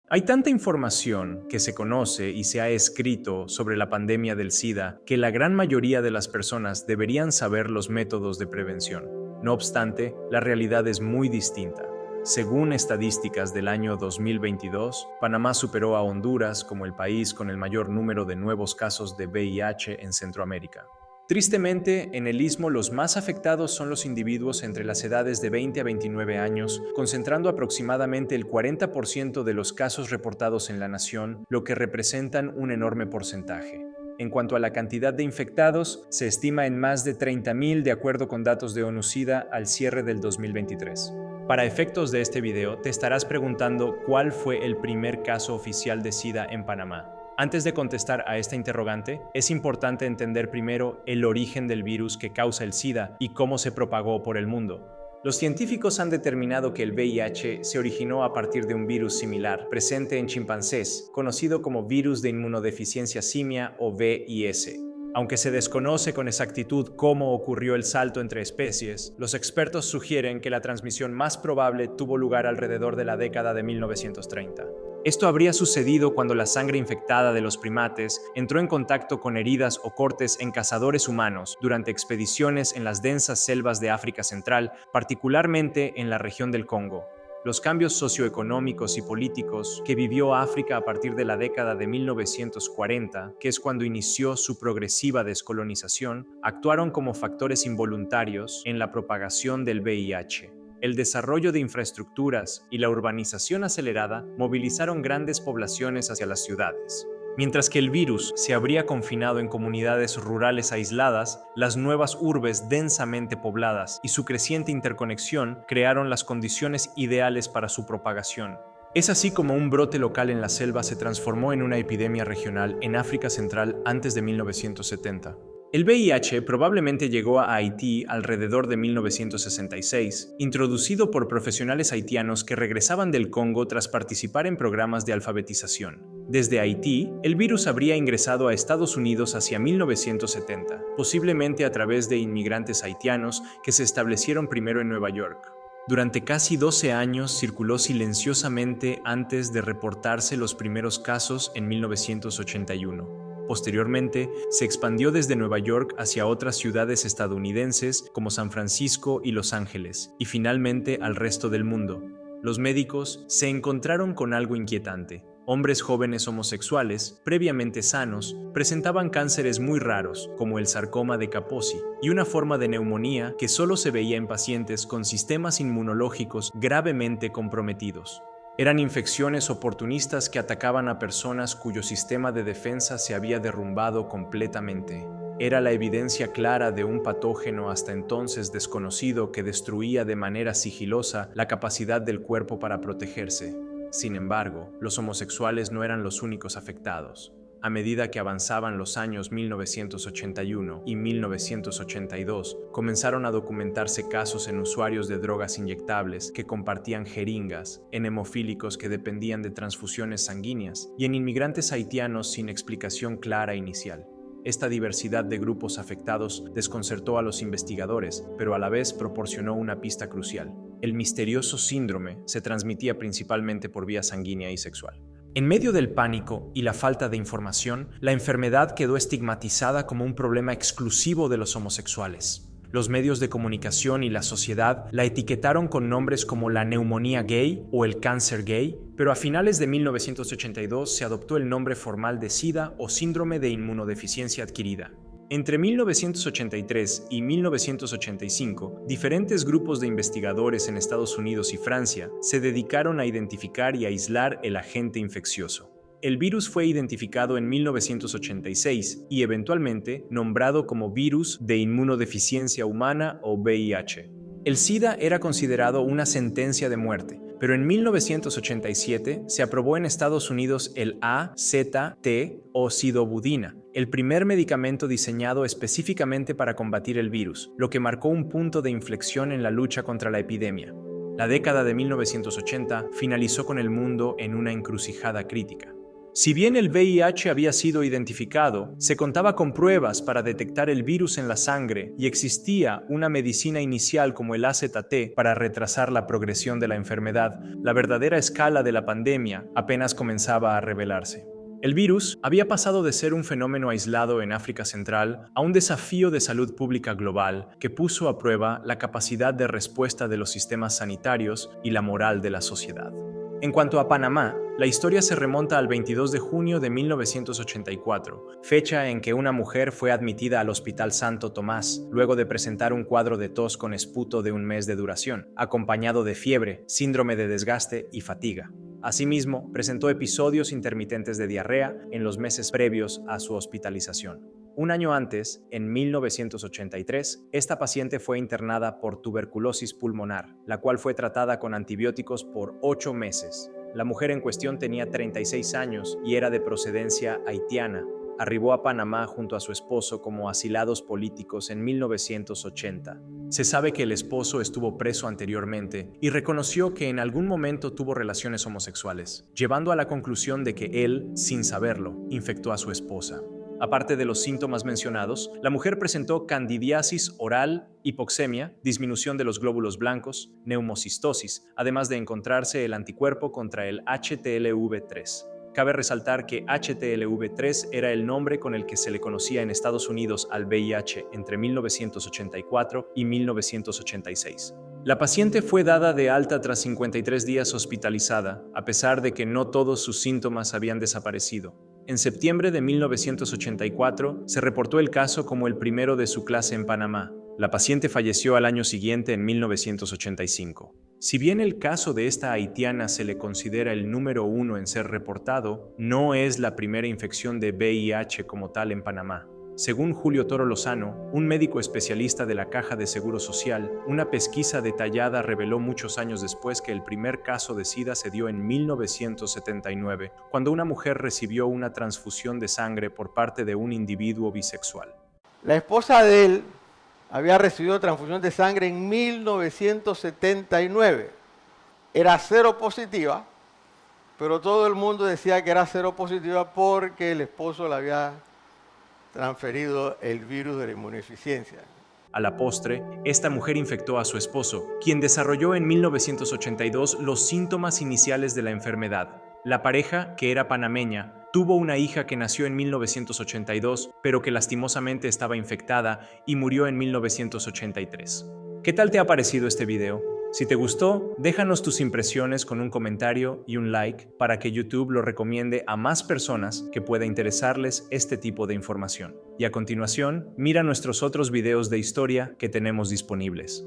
Hay tanta información que se conoce y se ha escrito sobre la pandemia del SIDA que la gran mayoría de las personas deberían saber los métodos de prevención. No obstante, la realidad es muy distinta. Según estadísticas del año 2022, Panamá superó a Honduras como el país con el mayor número de nuevos casos de VIH en Centroamérica. Tristemente, en el Istmo los más afectados son los individuos entre las edades de 20 a 29 años, concentrando aproximadamente el 40% de los casos reportados en la nación, lo que representan un enorme porcentaje. En cuanto a la cantidad de infectados, se estima en más de 30.000 de acuerdo con datos de ONU-SIDA al cierre del 2023. Para efectos de este video, te estarás preguntando cuál fue el primer caso oficial de SIDA en Panamá. Antes de contestar a esta interrogante, es importante entender primero el origen del virus que causa el SIDA y cómo se propagó por el mundo. Los científicos han determinado que el VIH se originó a partir de un virus similar presente en chimpancés, conocido como virus de inmunodeficiencia simia o VIS. Aunque se desconoce con exactitud cómo ocurrió el salto entre especies, los expertos sugieren que la transmisión más probable tuvo lugar alrededor de la década de 1930. Esto habría sucedido cuando la sangre infectada de los primates entró en contacto con heridas o cortes en cazadores humanos durante expediciones en las densas selvas de África Central, particularmente en la región del Congo. Los cambios socioeconómicos y políticos que vivió África a partir de la década de 1940, que es cuando inició su progresiva descolonización, actuaron como factores involuntarios en la propagación del VIH. El desarrollo de infraestructuras y la urbanización acelerada movilizaron grandes poblaciones hacia las ciudades. Mientras que el virus se habría confinado en comunidades rurales aisladas, las nuevas urbes densamente pobladas y su creciente interconexión crearon las condiciones ideales para su propagación. Es así como un brote local en la selva se transformó en una epidemia regional en África Central antes de 1970. El VIH probablemente llegó a Haití alrededor de 1966, introducido por profesionales haitianos que regresaban del Congo tras participar en programas de alfabetización. Desde Haití, el virus habría ingresado a Estados Unidos hacia 1970, posiblemente a través de inmigrantes haitianos que se establecieron primero en Nueva York. Durante casi 12 años circuló silenciosamente antes de reportarse los primeros casos en 1981. Posteriormente, se expandió desde Nueva York hacia otras ciudades estadounidenses como San Francisco y Los Ángeles, y finalmente al resto del mundo. Los médicos se encontraron con algo inquietante. Hombres jóvenes homosexuales, previamente sanos, presentaban cánceres muy raros, como el sarcoma de Kaposi, y una forma de neumonía que solo se veía en pacientes con sistemas inmunológicos gravemente comprometidos. Eran infecciones oportunistas que atacaban a personas cuyo sistema de defensa se había derrumbado completamente. Era la evidencia clara de un patógeno hasta entonces desconocido que destruía de manera sigilosa la capacidad del cuerpo para protegerse. Sin embargo, los homosexuales no eran los únicos afectados. A medida que avanzaban los años 1981 y 1982, comenzaron a documentarse casos en usuarios de drogas inyectables que compartían jeringas, en hemofílicos que dependían de transfusiones sanguíneas y en inmigrantes haitianos sin explicación clara inicial. Esta diversidad de grupos afectados desconcertó a los investigadores, pero a la vez proporcionó una pista crucial. El misterioso síndrome se transmitía principalmente por vía sanguínea y sexual. En medio del pánico y la falta de información, la enfermedad quedó estigmatizada como un problema exclusivo de los homosexuales. Los medios de comunicación y la sociedad la etiquetaron con nombres como la neumonía gay o el cáncer gay, pero a finales de 1982 se adoptó el nombre formal de SIDA o síndrome de inmunodeficiencia adquirida. Entre 1983 y 1985, diferentes grupos de investigadores en Estados Unidos y Francia se dedicaron a identificar y aislar el agente infeccioso. El virus fue identificado en 1986 y eventualmente nombrado como virus de inmunodeficiencia humana o VIH. El SIDA era considerado una sentencia de muerte, pero en 1987 se aprobó en Estados Unidos el AZT o sidobudina, el primer medicamento diseñado específicamente para combatir el virus, lo que marcó un punto de inflexión en la lucha contra la epidemia. La década de 1980 finalizó con el mundo en una encrucijada crítica. Si bien el VIH había sido identificado, se contaba con pruebas para detectar el virus en la sangre y existía una medicina inicial como el AZT para retrasar la progresión de la enfermedad. La verdadera escala de la pandemia apenas comenzaba a revelarse. El virus había pasado de ser un fenómeno aislado en África Central a un desafío de salud pública global que puso a prueba la capacidad de respuesta de los sistemas sanitarios y la moral de la sociedad. En cuanto a Panamá, la historia se remonta al 22 de junio de 1984, fecha en que una mujer fue admitida al Hospital Santo Tomás luego de presentar un cuadro de tos con esputo de un mes de duración, acompañado de fiebre, síndrome de desgaste y fatiga. Asimismo, presentó episodios intermitentes de diarrea en los meses previos a su hospitalización. Un año antes, en 1983, esta paciente fue internada por tuberculosis pulmonar, la cual fue tratada con antibióticos por 8 meses. La mujer en cuestión tenía 36 años y era de procedencia haitiana. Arribó a Panamá junto a su esposo como asilados políticos en 1980. Se sabe que el esposo estuvo preso anteriormente y reconoció que en algún momento tuvo relaciones homosexuales, llevando a la conclusión de que él, sin saberlo, infectó a su esposa. Aparte de los síntomas mencionados, la mujer presentó candidiasis oral, hipoxemia, disminución de los glóbulos blancos, neumocistosis, además de encontrarse el anticuerpo contra el HTLV3. Cabe resaltar que HTLV3 era el nombre con el que se le conocía en Estados Unidos al VIH entre 1984 y 1986. La paciente fue dada de alta tras 53 días hospitalizada, a pesar de que no todos sus síntomas habían desaparecido. En septiembre de 1984 se reportó el caso como el primero de su clase en Panamá. La paciente falleció al año siguiente en 1985. Si bien el caso de esta haitiana se le considera el número 1 en ser reportado, no es la primera infección de VIH como tal en Panamá. Según Julio Toro Lozano, un médico especialista de la Caja de Seguro Social, una pesquisa detallada reveló muchos años después que el primer caso de SIDA se dio en 1979, cuando una mujer recibió una transfusión de sangre por parte de un individuo bisexual. La esposa de él había recibido transfusión de sangre en 1979. Era cero positiva, pero todo el mundo decía que era cero positiva porque el esposo le había transferido el virus de la inmunodeficiencia. A la postre, esta mujer infectó a su esposo, quien desarrolló en 1982 los síntomas iniciales de la enfermedad. La pareja, que era panameña, tuvo una hija que nació en 1982, pero que lastimosamente estaba infectada y murió en 1983. ¿Qué tal te ha parecido este video? Si te gustó, déjanos tus impresiones con un comentario y un like para que YouTube lo recomiende a más personas que pueda interesarles este tipo de información. Y a continuación, mira nuestros otros videos de historia que tenemos disponibles.